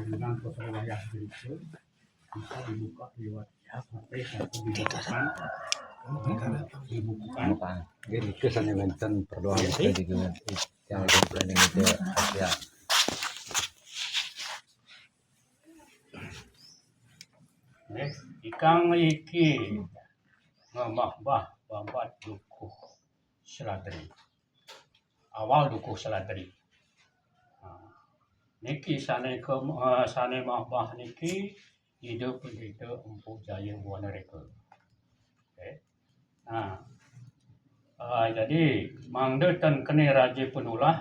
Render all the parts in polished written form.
dengan proses wayah berikut bisa dibuka lewat HP atau dibukukan. Jadi kesannya mention perdoaan itu juga yang planning itu ya. Ikang iki ngambah bambat dukuh seladri. Awal dukuh seladri. Niki sane mahbah niki hidup Empu Jaya Wanareka. Okay. Nah, jadi mangde tan kene raja penulah,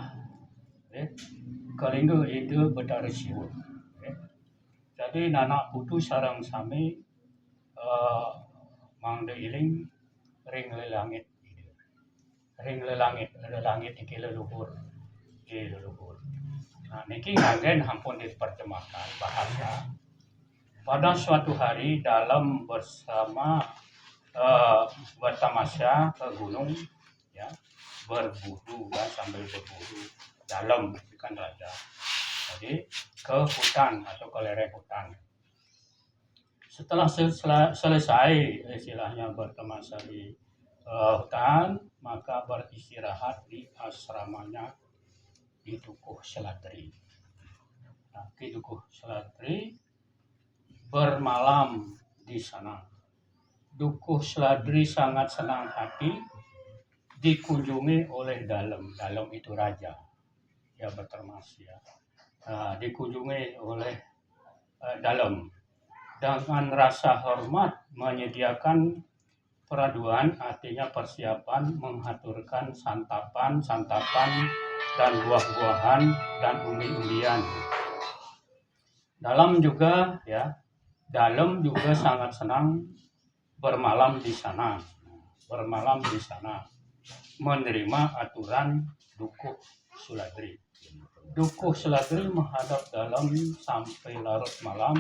kalingga ide bedara siwa. Jadi nanak putu sarang sami mangde iling ring lelangit ide. Ring lelangit iki leluhur. Leluhur. Nah, niki ngagen hampun diterjemahkan bahasa. Pada suatu hari dalam bersama bertamasya ke gunung, ya, berburu kan, sambil berburu dalam bukan raja. Jadi ke hutan atau ke lereng hutan. Setelah selesai istilahnya bertamasya di hutan, maka beristirahat di asramanya di Dukuh Seladri. Nah, di Dukuh Seladri bermalam di sana. Dukuh Seladri sangat senang hati dikunjungi oleh Dalem. Dalem itu raja, ya bertermasya. Dikunjungi oleh Dalem dengan rasa hormat menyediakan peraduan, artinya persiapan mengaturkan santapan dan buah-buahan dan umbi-umbian. Dalem juga sangat senang bermalam di sana, menerima aturan Dukuh Seladri. Dukuh Seladri menghadap Dalem sampai larut malam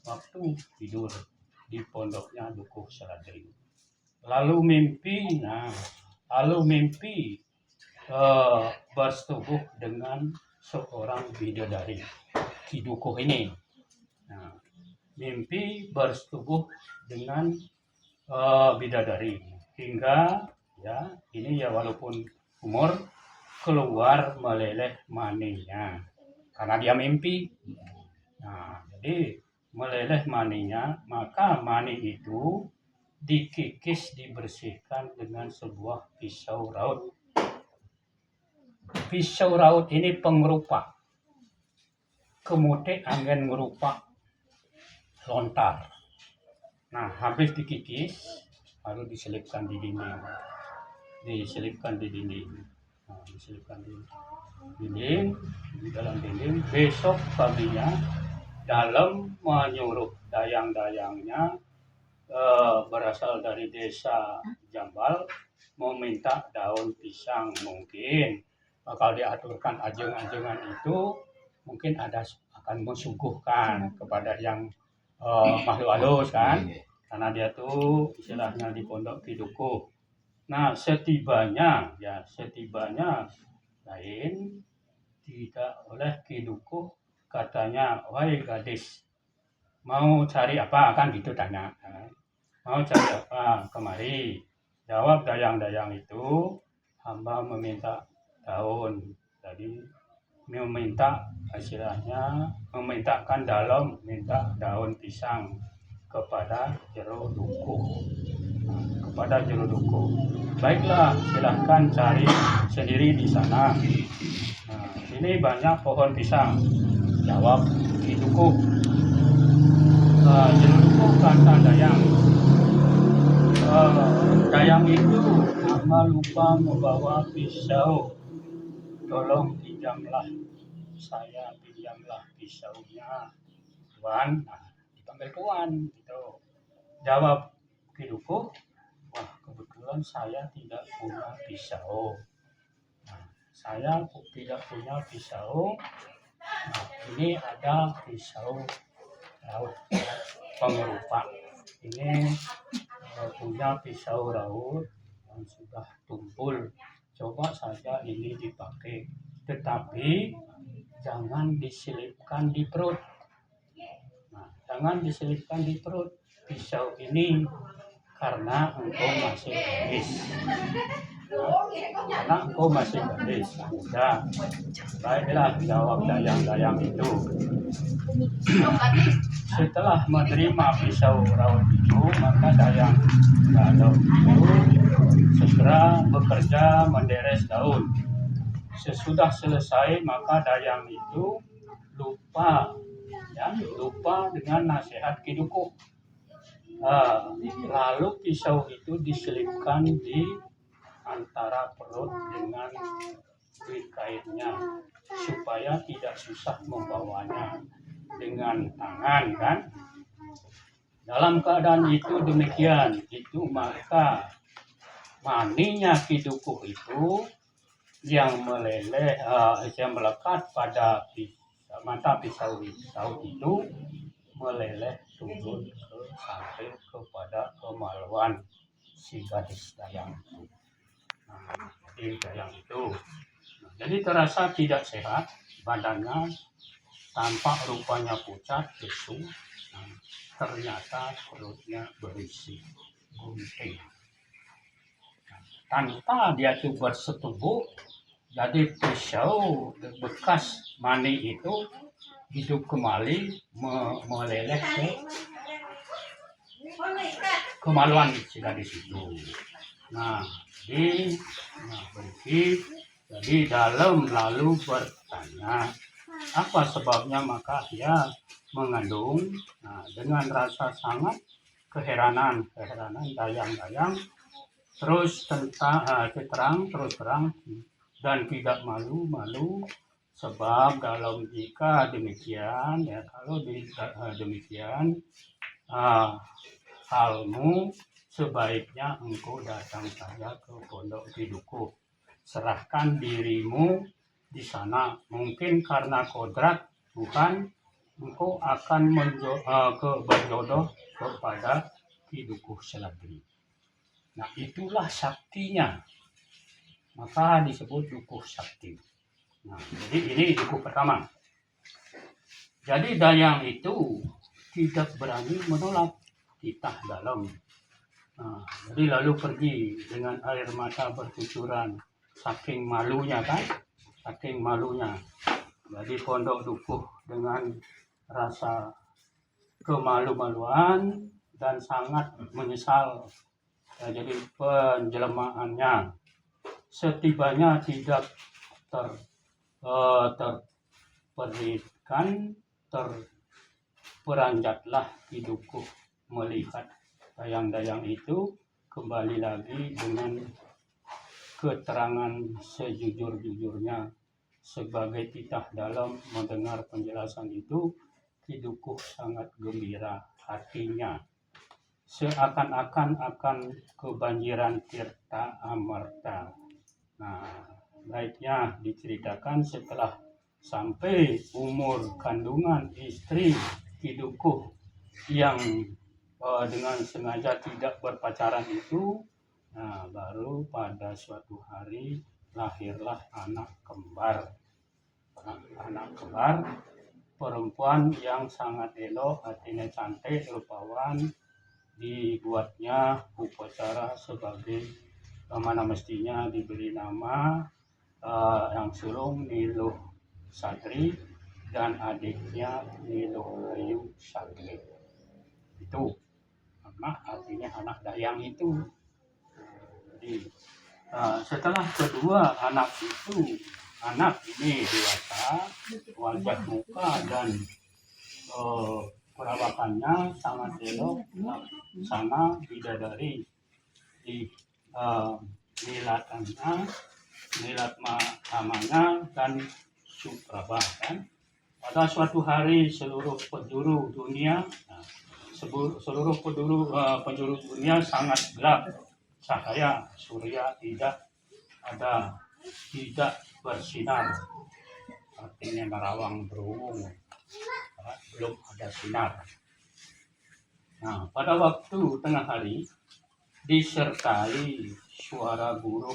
waktu tidur di pondoknya Dukuh Seladri. Lalu mimpi bersetubuh dengan seorang bidadari. Ki Dukuh ini. Nah, mimpi bersetubuh dengan bidadari hingga ini walaupun umur keluar meleleh maninya karena dia mimpi. Nah, jadi meleleh maninya, maka mani itu dikikis, dibersihkan dengan sebuah pisau raut. Pisau raut ini pengerupa, kemudian angin ngerupa lontar. Nah, habis dikikis, baru diselipkan di dinding. Nah, diselipkan di dalam dinding. Besok paginya, Dalem menyuruh dayang-dayangnya berasal dari desa Jambal meminta daun pisang. Mungkin bakal diaturkan ajeng-ajengan itu, mungkin akan mensuguhkan kepada yang makhluk halus kan, karena dia tuh istilahnya di pondok Ki Dukuh. Nah, setibanya lain tidak oleh Ki Dukuh, katanya, "Wahai gadis, mau cari apa?" Kan gitu tanya. "Mau cari apa? Kemari." Jawab dayang-dayang itu, "Hamba meminta daun." Jadi memintakan Dalem minta daun pisang kepada Jero Dukuh. Baiklah, silahkan cari sendiri di sana. Nah, ini banyak pohon pisang. Jawab Ki Dukuh. Jero Dukuh kata dayang itu, "Hamba lupa membawa pisau. Tolong pinjamlah pisaunya, Tuan." Nah, dipanggil Tuan gitu. Jawab Ki Dukuh, "Wah, kebetulan saya tidak punya pisau. Nah, ini ada pisau raut pengerupa. Ini punya pisau raut yang sudah tumpul. Coba saja ini dipakai, tetapi jangan diselipkan di perut. jangan diselipkan di perut pisau ini karena engkau masih gadis. Karena engkau masih gadis, muda. Baiklah, jawab dayang-dayang itu. Setelah menerima pisau raut itu, maka dayang dalam itu segera bekerja menderes daun. Sesudah selesai, maka dayang itu lupa dengan nasihat Ki Dukuh. Lalu pisau itu diselipkan di antara perut dengan kainnya supaya tidak susah membawanya dengan tangan, kan? Dalam keadaan itu demikian, itu maka maninya Ki Dukuh itu yang meleleh, yang melekat pada mata pisau itu meleleh turun sampai kepada kemaluan si gadis dayang itu. Jadi dayang itu, jadi terasa tidak sehat badannya, tampak rupanya pucat, lesu. Ternyata perutnya berisi gunting. Tanpa dia tuh bersetubuh, jadi pisau bekas mani itu hidup kembali, meleleh ke kemaluan si gadis itu. Jadi dalam lalu bertanya apa sebabnya, maka dia mengandung. Dengan rasa sangat keheranan dayang-dayang terus terang dan tidak malu-malu, sebab dalam jika demikian kalau demikian halmu, sebaiknya engkau datang saja ke pondok Ki Dukuh, serahkan dirimu di sana. Mungkin karena kodrat Tuhan engkau akan berjodoh kepada Ki Dukuh Seladri. Nah, itulah saktinya, maka disebut Dukuh Sakti. Nah, jadi ini Dukuh pertama. Jadi dayang itu tidak berani menolak titah dalam. Jadi lalu pergi dengan air mata bercucuran, saking malunya, kan? Saking malunya. Jadi pondok Dukuh dengan rasa kemalu-maluan dan sangat menyesal jadi penjelmaannya. Setibanya tidak terperanjatlah Ki Dukuh melihat dayang-dayang itu kembali lagi dengan keterangan sejujur-jujurnya. Sebagai titah dalam mendengar penjelasan itu, Ki Dukuh sangat gembira hatinya, seakan-akan akan kebanjiran tirta amarta. Baiknya diceritakan setelah sampai umur kandungan istri Ki Dukuh yang dengan sengaja tidak berpacaran itu, baru pada suatu hari lahirlah anak kembar perempuan yang sangat elok, artinya cantik, rupawan. Dibuatnya upacara sebagai mana mestinya diberi nama yang sulung Niluh Sadri dan adiknya Niluh Ayu Sadri. Itu artinya anak dayang itu. Jadi setelah kedua anak ini dewasa, wajah muka dan perawakannya sangat elok, sama bidadari. Di nilat mamanya dan Supraba, kan? Pada suatu hari seluruh penjuru dunia sangat gelap, cahaya surya tidak bersinar, artinya nerawang berungu, belum ada sinar. Pada waktu tengah hari disertai suara guruh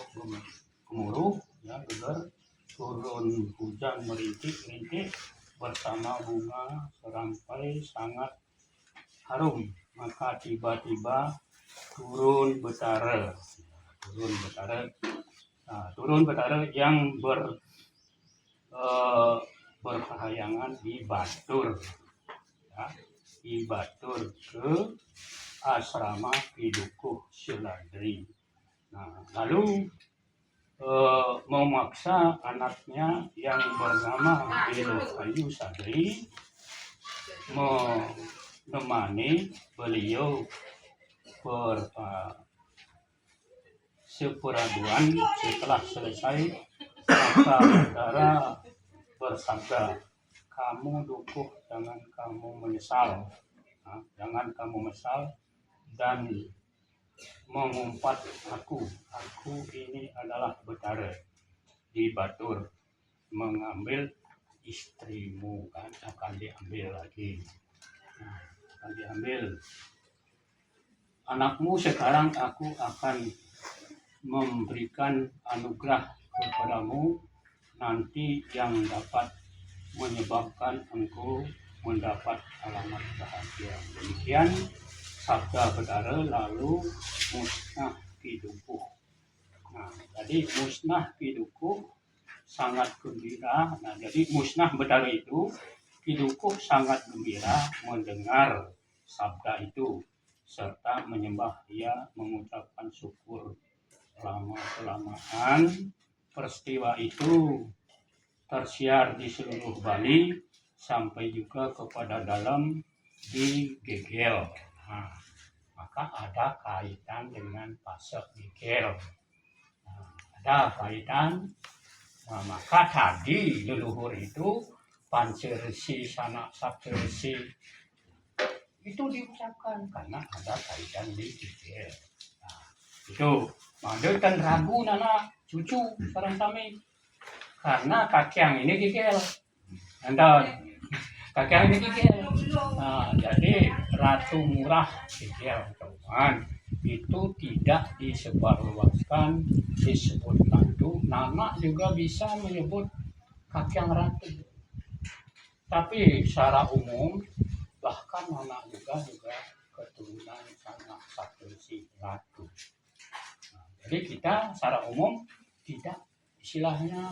gemuruh, gegar, turun hujan merintik-rintik bersama bunga serampai sangat harum. Maka tiba-tiba turun betara. Turun betara yang berpahayangan di Batur, ya, di Batur ke asrama Kidukuh Seladri. Nah, lalu memaksa anaknya yang bernama Ayu Sadri menemani beliau seperaduan. Setelah selesai, maka saudara bersabda, kamu Dukuh jangan kamu menyesal, jangan kamu menyesal dan mengumpat aku ini adalah betara di Batur, mengambil istrimu, kan akan diambil lagi, akan diambil anakmu. Sekarang aku akan memberikan anugerah kepadamu nanti yang dapat menyebabkan engkau mendapat alamat bahagia. Demikian sabda betara, lalu musnah Kidukuh. Nah, jadi musnah Kidukuh sangat gembira. Nah, jadi musnah betara itu, Kidukuh sangat gembira mendengar sabda itu serta menyembah. Ia mengucapkan syukur lama-kelamaan. Peristiwa itu tersiar di seluruh Bali sampai juga kepada dalam di Gegel. Nah, maka ada kaitan dengan Pasek Gegel. Nah, ada kaitan. Nah, maka tadi leluhur itu Pancersi Sanak Sapcersi itu diucapkan karena ada kaitan di Gegel. Nah, itu mandekan ragu nana cucu sareng sami karena kakyang ini Gegel. Anda kakyang ini Gegel. Nah, jadi Ratu Murah Gegel teman itu tidak disebarluaskan, disebut ratu. Nama juga bisa menyebut kakyang ratu, tapi secara umum bahkan nama juga keturunan Sanak Sapcersi ratu. Nah, jadi kita secara umum tidak istilahnya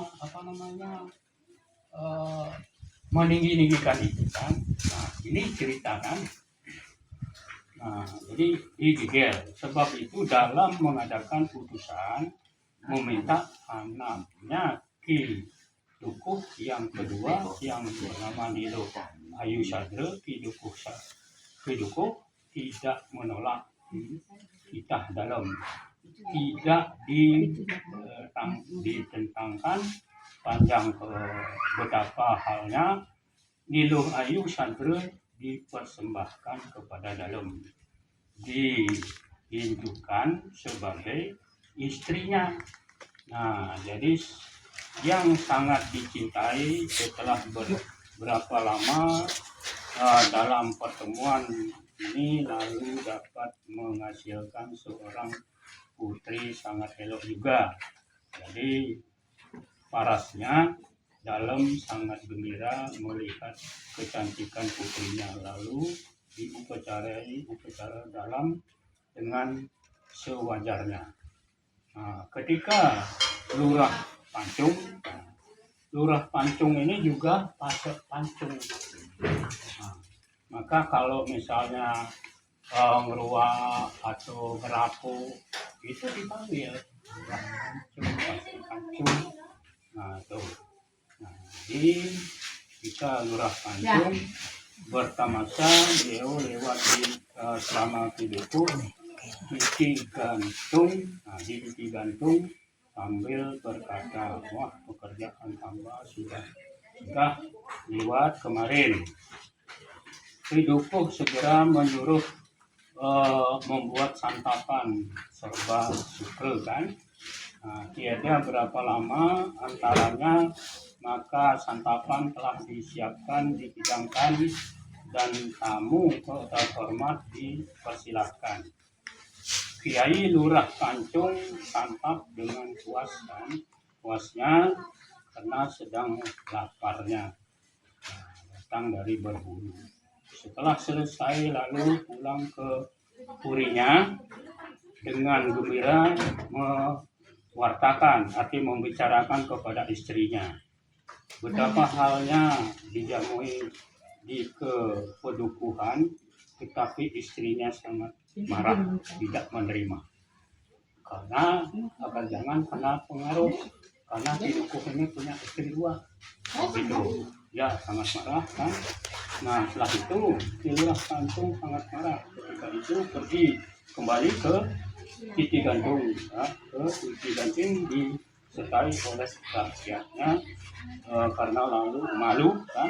meninggi-ninggikan itu kan. Nah, ini ceritakan. Nah, jadi di Gegel. Sebab itu dalam mengadakan putusan meminta anaknya Kidukuh yang kedua yang bernama Nilo Ayu Sadri, Kidukuh tidak menolak titah dalam, tidak ditentangkan. Panjang ke betapa halnya Nilo Ayu Sadri dipersembahkan kepada dalam, diinjukan sebagai istrinya. Nah, jadi yang sangat dicintai setelah berapa lama dalam pertemuan ini lalu dapat menghasilkan seorang putri sangat elok juga. Jadi parasnya dalam sangat gembira melihat kecantikan putrinya, lalu upacara dalam dengan sewajarnya. Nah, ketika Lurah Pancung ini juga Pasek Pancung. Nah, maka kalau misalnya ngeruak atau ngerapu itu dipanggil Pasek Pancung. Nah, tuh. Nah, jadi kita Lurah Pancung bertamasa beliau lewat di selama Kidukuh di gantung. Nah, di gantung sambil berkata, wah pekerjaan hamba sudah lewat kemarin. Kidukuh segera menyuruh membuat santapan serba suka kan. Nah, tiada berapa lama antaranya maka santapan telah disiapkan, dihidangkan, dan tamu terhormat dipersilahkan. Kiai Lurah Pancung santap dengan puas dan puasnya karena sedang laparnya, datang dari berburu. Setelah selesai lalu pulang ke purinya dengan gembira mewartakan, arti membicarakan kepada istrinya betapa halnya dijamui di kepedukuhan, tetapi istrinya sangat marah, tidak menerima. Karena agar jangan kena pengaruh, karena hidupku ini punya istri dua. Itu ya sangat marah kan. Nah setelah itu Kilurah Kantung sangat marah. Ketika itu pergi kembali ke Titi Gantung, ya, ke Titi Gantung disertai oleh rakyatnya karena lalu malu kan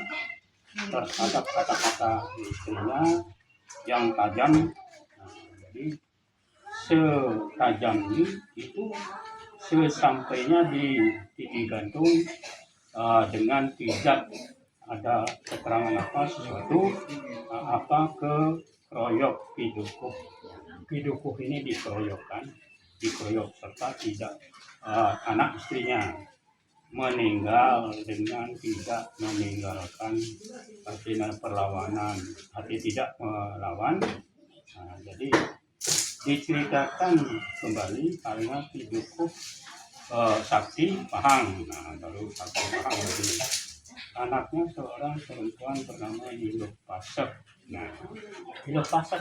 terhadap kata-kata istrinya yang tajam. Nah, jadi setajam ini itu sesampainya di Titi Gantung dengan tidak ada keterangan apa sesuatu apa keroyok Kidukuh ini dikeroyok serta tidak anak istrinya meninggal dengan tidak meninggalkan artinya perlawanan, arti tidak melawan. Nah, jadi diceritakan kembali karena Kidukuh Sakti Pahang. Nah, baru Sakti Pahang jadi anaknya seorang perempuan bernama Hiluh Pasek. Nah, Hiluh Pasek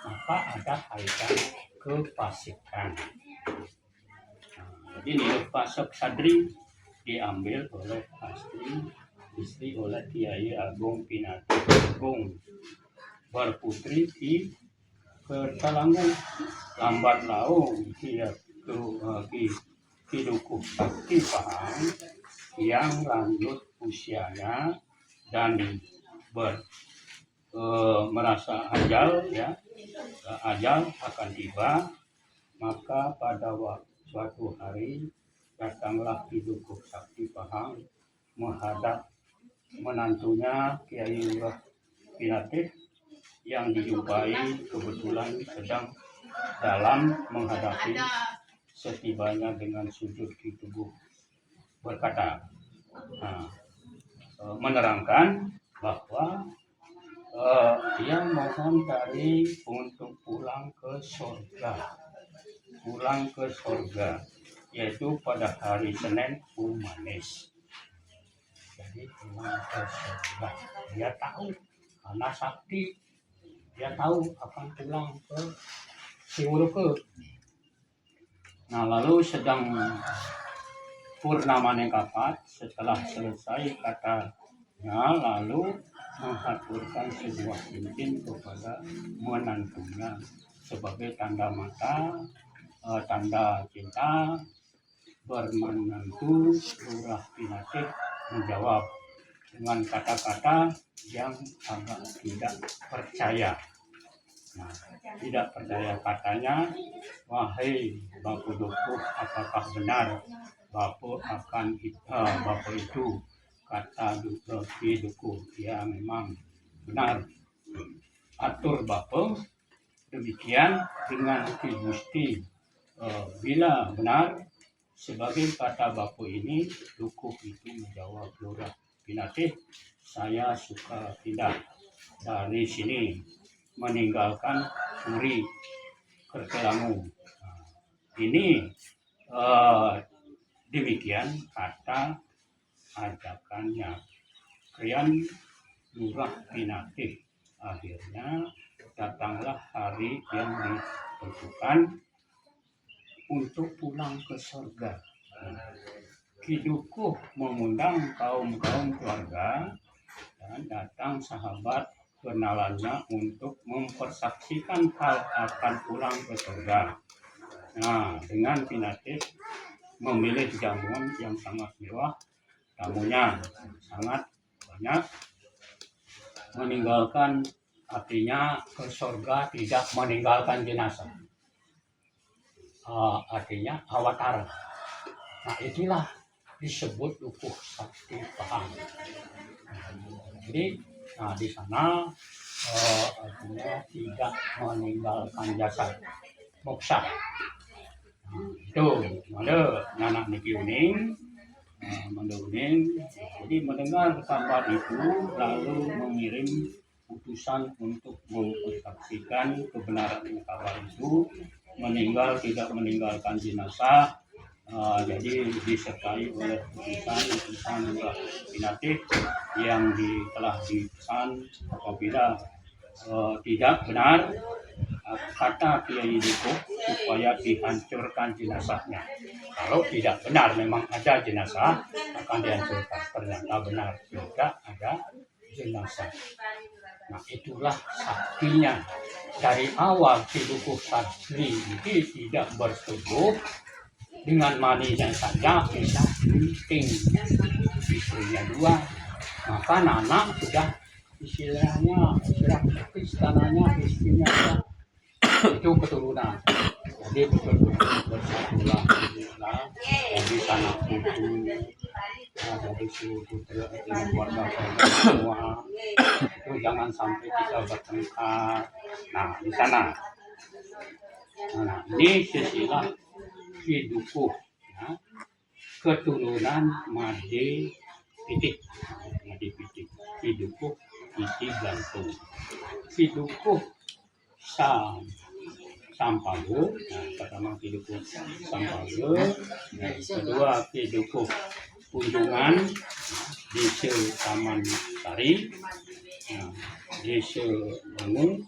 maka ada kaitan kepasikan. Nah, jadi Hiluh Pasek Sadri diambil oleh istri oleh Kiai Agung Pinatu Agung berputri di Kertalanggung. Lambat laun Kidukuh Sakti Pahang yang lanjut usianya dan merasa ajal akan tiba, maka pada suatu hari datanglah Kidukuh Sakti Pahang menghadap menantunya Kiai Lurah Pinatif yang dijumpai kebetulan sedang dalam menghadapi. Setibanya dengan sujud di tubuh berkata, menerangkan bahwa dia mohon dari untuk pulang ke surga, yaitu pada hari Senin Manis. Jadi pulang ke surga, dia tahu karena sakti, dia tahu akan pulang ke Siwuruke. Nah lalu sedang purnama nengkapat, setelah selesai katanya lalu mengaturkan sebuah cincin kepada menantunya sebagai tanda mata, tanda cinta bermenantu. Lurah Pinatif menjawab dengan kata-kata yang agak tidak percaya. Nah, tidak percaya katanya, wahai Bapu Dukuh, apakah benar Bapu itu kata Dukuh? Ya memang benar. Atur Bapu demikian dengan Ki Gusti. Bila benar sebagai kata Bapu ini, Dukuh itu menjawab Lurah Pinatif, saya suka pindah dari sini, meninggalkan Puri Kertalangu. Ini demikian kata ajakannya. Krian Lurah Pinatif. Akhirnya datanglah hari yang ditentukan untuk pulang ke surga. Kidukuh mengundang kaum keluarga dan datang sahabat kenalannya untuk mempersaksikan hal akan pulang ke surga. Nah, dengan Pinatif memilih jamuan yang sangat mewah, tamunya sangat banyak, meninggalkan artinya ke surga tidak meninggalkan jenazah. Artinya avatar. Nah, itulah disebut Dukuh Sakti Pahang. Jadi di sana artinya tidak meninggalkan jasad, moksa. Itu ada anak niki uning, jadi mendengar kabar itu lalu mengirim keputusan untuk mempersaksikan kebenaran kabar itu, meninggal tidak meninggalkan jenazah. Jadi disertai oleh putusan nominatif yang telah dipesan apabila tidak benar kata Kiai Duko supaya dihancurkan jenazahnya. Kalau tidak benar memang ada jenazah akan dihancurkan. Ternyata benar tidak ada jenazah. Nah itulah saktinya. Dari awal Ki Dukuh Sadri ini tidak bersetubuh dengan maninya saja bisa penting istrinya 2, maka Nana sudah istilahnya sudah istananya istrinya itu keturunan. Jadi betul-betul bersatulah dari tanah putu, dari seluruh keluarga semua. Itu jangan sampai kita bertengkar. Nah di sana. Nah ini silsilah Ki Dukuh, ya, keturunan Made Pitik, Ki Dukuh Iti Gantung, Ki Dukuh Sampage, nah, pertama Ki Dukuh Sampage, kedua Ki Dukuh Kunjungan, Desa Taman Sari, Desa Mengung,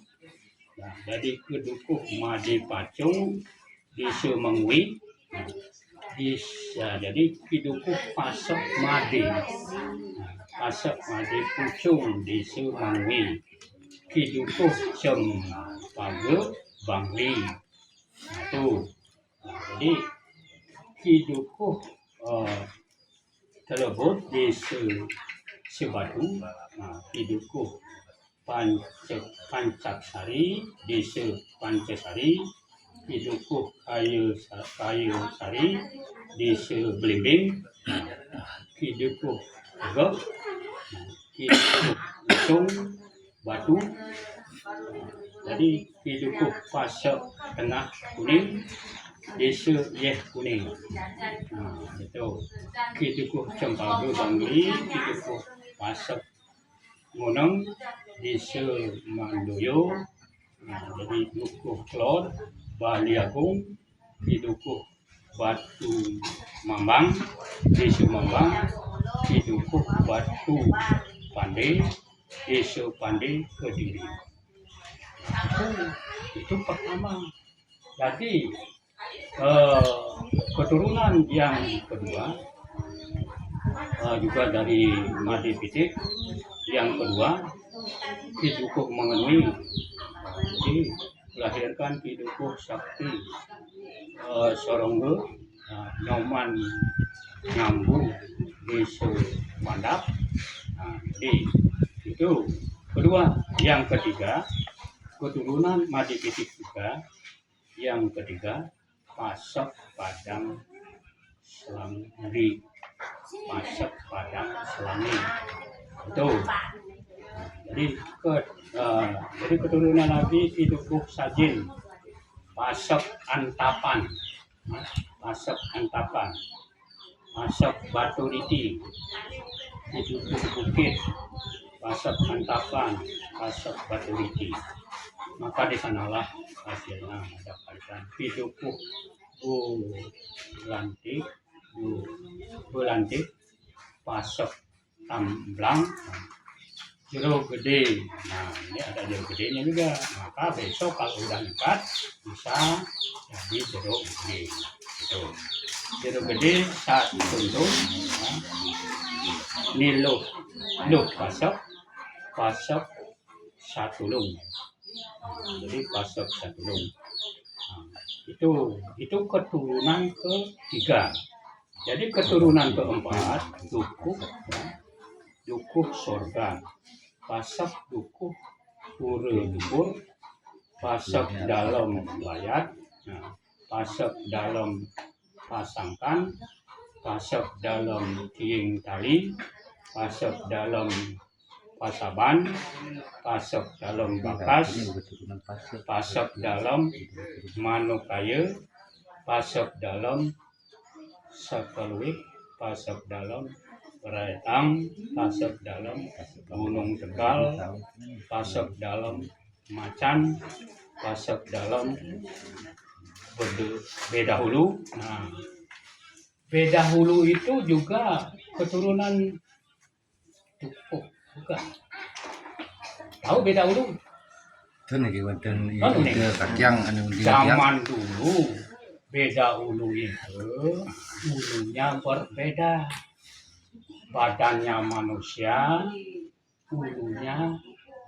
nah, jadi Ki Dukuh Made Pacung, Desa Mengwi, jadi Ki Dukuh Pasek Made, Pasek Made Pucung, Desa Mengwi, Ki Dukuh Cempage Bangli. Nah, itu. Nah, jadi Ki Dukuh Telebut Desa Sebatu, nah, Ki Dukuh Pancaksari Desa Pancasari, Ki Dukuh Kayu Sari Desa Belimbing, Ki Dukuh Gep, Ki Dukuh Usung Batu, jadi Ki Dukuh Pasek Tengah Kuning Desa Yeh Kuning. Nah, itu Ki Dukuh Cempage Bangli, Ki Dukuh Pasek Nguneng Desa Mandoyo. Nah, jadi Dukuh Klor Bali Agung, Ki Dukuh Batu Mambang Desa Mambang, Ki Dukuh Batu Pande Desa Pande Kediri. Itu pertama. Jadi keturunan yang kedua juga dari Made Pitik. Yang kedua Ki Dukuh Mengenui, jadi melahirkan Ki Dukuh Sakti Sorongge, Nyoman Nyambung Desa Mandap. Nah, jadi itu kedua. Yang ketiga keturunan Made Pitik juga. Yang ketiga Pasek Padang Selangi, Pasek Padang Selangi. Itu. Jadi keturunan lagi Ki Dukuh Sajin Pasek Antapan, Pasek Antapan, Pasek Batu Riti, Ki Dukuh Bukit Pasek Antapan, Pasek Batu Riti. Maka di sanalah hasilnya ada kaitan Ki Dukuh Bulantik Pasek Tamblang Jero Gede. Nah ini ada Jero Gedenya juga. Maka besok kalau udah nikah bisa jadi Jero Gede. Itu Jero Gede saat tuntung, Nilo Pasek Satulung. Jadi Pasek Satulung. Nah, itu keturunan ketiga. Jadi keturunan keempat Dukuh Sorga, Pasek Dukuh Pura Dukur, Pasek Dalam Layat, Pasek Dalam Pasangkan, Pasek Dalam Tiing Tali, Pasek Dalam Pasaban, Pasek Dalam Bakas, Pasek Dalam Manukaya, Pasek Dalam Sakaluik, Pasek Dalam Beretang pasok dalam Gunung Tegal, pasok dalam Macan, pasok dalam Beda Hulu. Nah, Beda Hulu itu juga keturunan Dukuh juga. Tahu Beda Hulu? Itu nih wonten Anu nih. itu kakyang anu di Zaman dulu Beda Hulu itu hulunya berbeda. Badannya manusia, hulunya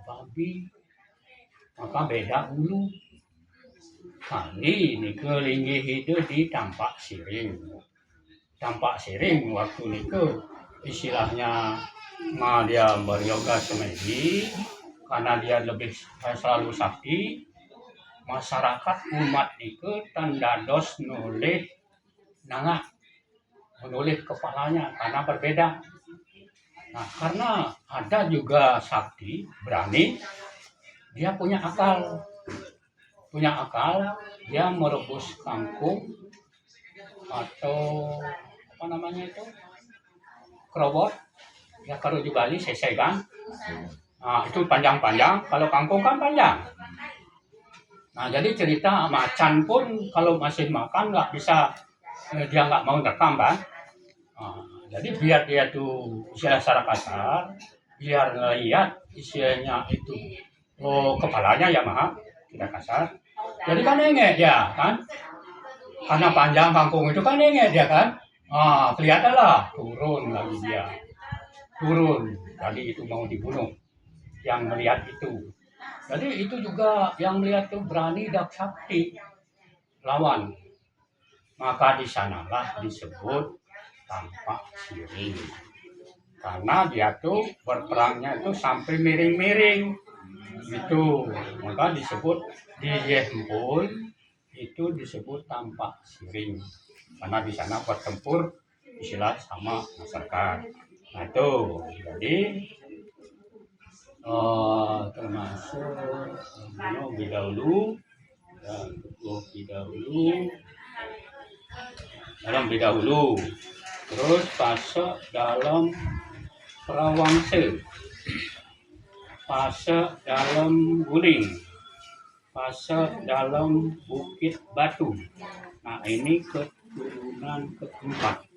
babi. Maka beda hulu. Kali ini kelinggih itu di Tampak Siring. Tampak Siring waktu itu istilahnya dia beryoga semedi karena dia lebih selalu sakti. Masyarakat umat itu tanda dos noleh nangak menulis kepalanya karena berbeda. Nah, karena ada juga sakti berani, dia punya akal, dia merebus kangkung atau apa namanya itu kerobot, ya kalau di Bali sesegan. Nah, itu panjang-panjang, kalau kangkung kan panjang. Nah, jadi cerita macan pun kalau masih makan nggak bisa, dia nggak mau rekam kan. Nah, jadi biar dia tuh istilah secara kasar, biar ngelihat istilahnya itu kepalanya ya maaf tidak kasar. Jadi kan nengek dia kan, karena panjang kangkung itu kan nengek dia kan. Kelihatan lah turun lagi dia, turun. Jadi itu mau dibunuh yang melihat itu. Jadi itu juga yang melihat itu berani dan sakti lawan. Maka di sanalah disebut Tampak Siring. Karena dia tuh berperangnya itu sampai miring-miring. Itu maka disebut di Yehempul itu disebut Tampak Siring. Karena di sana bertempur istilah sama masyarakat. Nah itu jadi termasuk Beda Hulu dan Beda Hulu dalam Beda Hulu. Terus pasok dalam Prawangse, pasok dalam Guling, pasok dalam Bukit Batu. Nah ini keturunan keempat.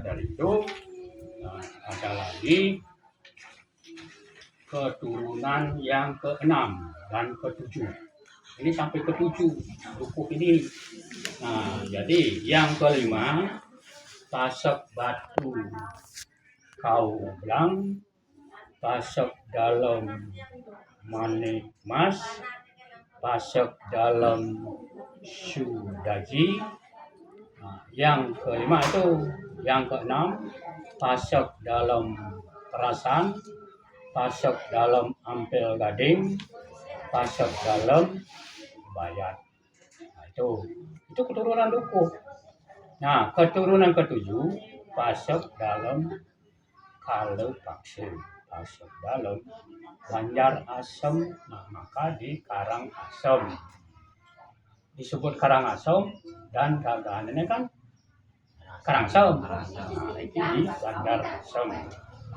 Dari itu ada lagi keturunan yang keenam dan ketujuh. Ini sampai ketujuh Dukuh ini. Nah, jadi yang kelima pasok batu Kaublang, pasok dalam Manik Mas, pasok dalam Sudaji. Nah, yang kelima itu, yang keenam pasok dalam Perasan, pasok dalam Ampel Gading, pasok dalam Bayat. Nah, itu keturunan Dukuh. Nah, keturunan ketujuh pasok dalam Kalepakse, pasok dalam Banjar Asem. Nah, maka di Karang Asem disebut Karang Asem dan dagangannya kan Karangsem. Nah, itu di Banjar Asem.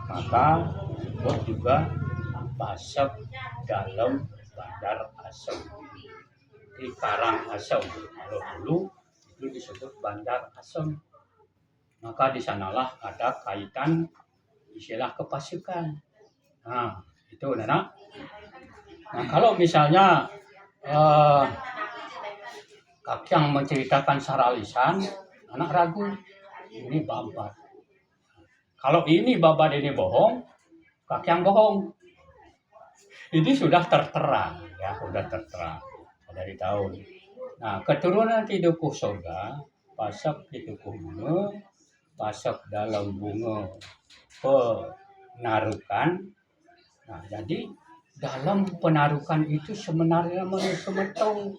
Maka disebut juga pasok dalam Banjar Asem di Karang Asem. Kalau dulu itu disebut Banjar Asem. Maka di sanalah ada kaitan istilah kepasukan. Nah, itu Nana. Nah, kalau misalnya Kakyang menceritakan secara lisan, anak ragu ini babat. Kalau ini babat ini bohong, Kakyang bohong. Ini sudah tertera, ya sudah tertera dari tahun. Nah, keturunan ti Dukuh Soga, pasok ti Dukuh Bunga, pasok dalam bunga penarukan. Nah, jadi dalam penarukan itu sebenarnya mersemetau,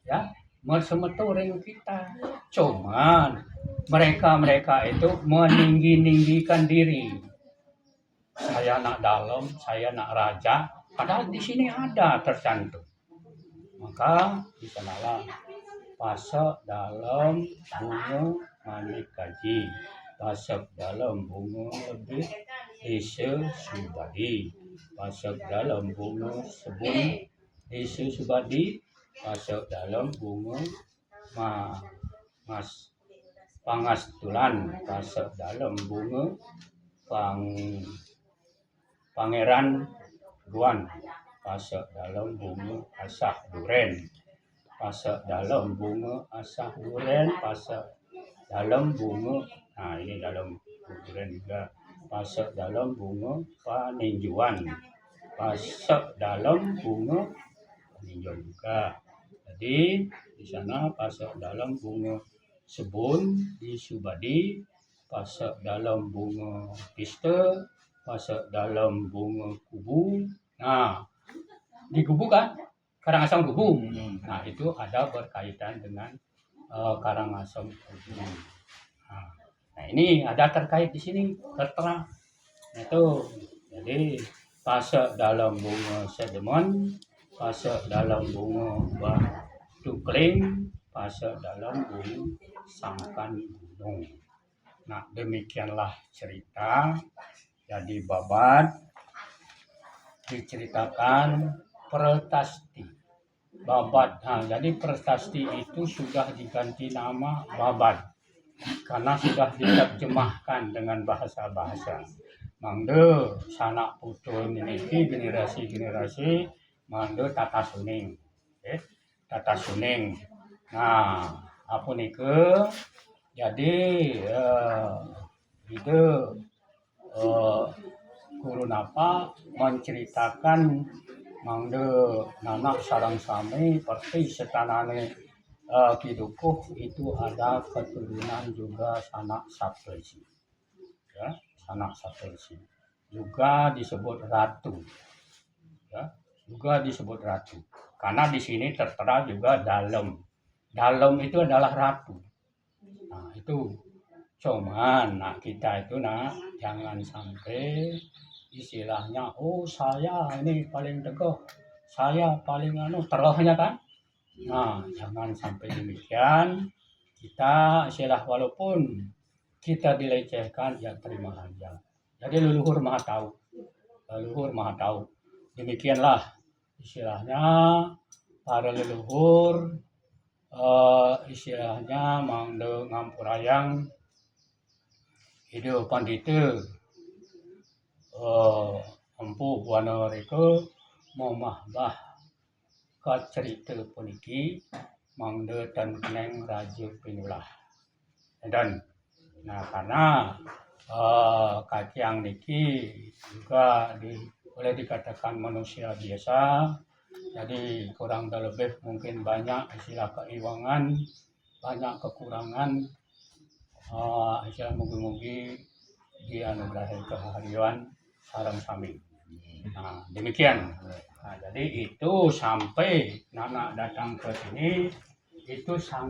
ya mersemetau dengan kita. Cuman mereka itu meninggi-ninggikan diri. Saya nak dalam, saya nak raja. Padahal di sini ada tercantum. Maka di sanalah pasok dalam bunga manik kaji, pasok dalam bunga lebih desa subadi, pasok dalam bunga sebun desa subadi, pasok dalam bunga pangastulan, pasok dalam bunga pangeran Duan, pasok dalam bunga asah duren, pasok dalam bunga asah duren, pasok dalam bunga, nah ini dalam duren juga, pasok dalam bunga paninjuan, pasok dalam bunga paninjuan juga. Jadi di sana pasok dalam bunga sebun di subadi, pasok dalam bunga pista, pasok dalam bunga kubu. Nah, di kubu kan Karangasem kubu. Nah, itu ada berkaitan dengan Karangasem kubu. Nah, ini ada terkait di sini tertera. Itu jadi pasok dalam bunga sedemon, pasok dalam bunga batu kling, pasok dalam bunga sangkan gunung. Nah, demikianlah cerita. Jadi babat diceritakan Prasasti. Babat. Nah, jadi Prasasti itu sudah diganti nama babat karena sudah diterjemahkan dengan bahasa-bahasa. Mangde sanak putu niki generasi mangde tata suning. Tata suning. Nah, apa nike? Jadi itu guru napa menceritakan mangde nanak sarang sami perti setanane Kidukuh itu ada keturunan juga sanak sapelsi. Ya, sanak sapelsi. Juga disebut ratu. Ya, juga disebut ratu. Karena di sini tertera juga dalem. Dalem itu adalah ratu. Nah, itu cuman kita itu jangan sampai istilahnya saya ini paling teguh, saya paling terahnya kan. Nah, jangan sampai demikian. Kita walaupun kita dilecehkan, ya terima aja. Jadi leluhur maha tahu. Leluhur maha tahu. Demikianlah istilahnya para leluhur istilahnya mangde ngampurayang hidup pandita empuh wana reka memahbah ka cerita puniki mangde tan keneng raja pinulah. Dan karena kaciang niki juga boleh dikatakan manusia biasa, jadi kurang dan lebih mungkin banyak istilah keiwangan, banyak kekurangan, istilah mugi-mugi dianugerahi keharian sareng sami. Nah, demikian. Nah, jadi itu sampai Nana datang ke sini itu sangat